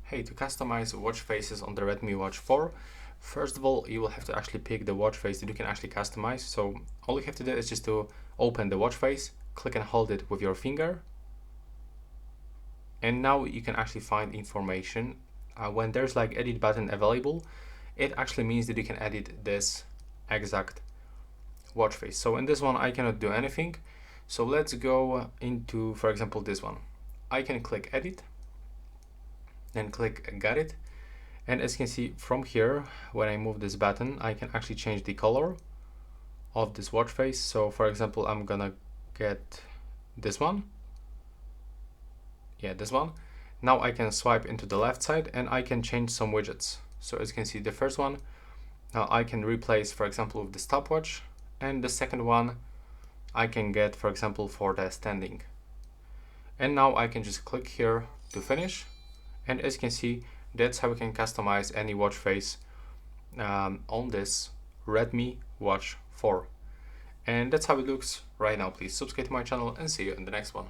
Hey, to customize watch faces on the Redmi Watch 4, first of all, you will have to actually pick the watch face that you can actually customize. So all you have to do is just to open the watch face, click and hold it with your finger. And now you can actually find information. When there's like edit button available, it actually means that you can edit this exact watch face. So in this one, I cannot do anything. So let's go into, for example, this one. I can click edit, then click get it. And as you can see from here, when I move this button, I can actually change the color of this watch face. So for example, I'm gonna get this one. Yeah, this one. Now I can swipe into the left side and I can change some widgets. So as you can see, the first one, now I can replace, for example, with the stopwatch. And the second one, I can get, for example, for the standing. And now I can just click here to finish. And as you can see, that's how we can customize any watch face on this Redmi Watch 4. And that's how it looks right now. Please subscribe to my channel and see you in the next one.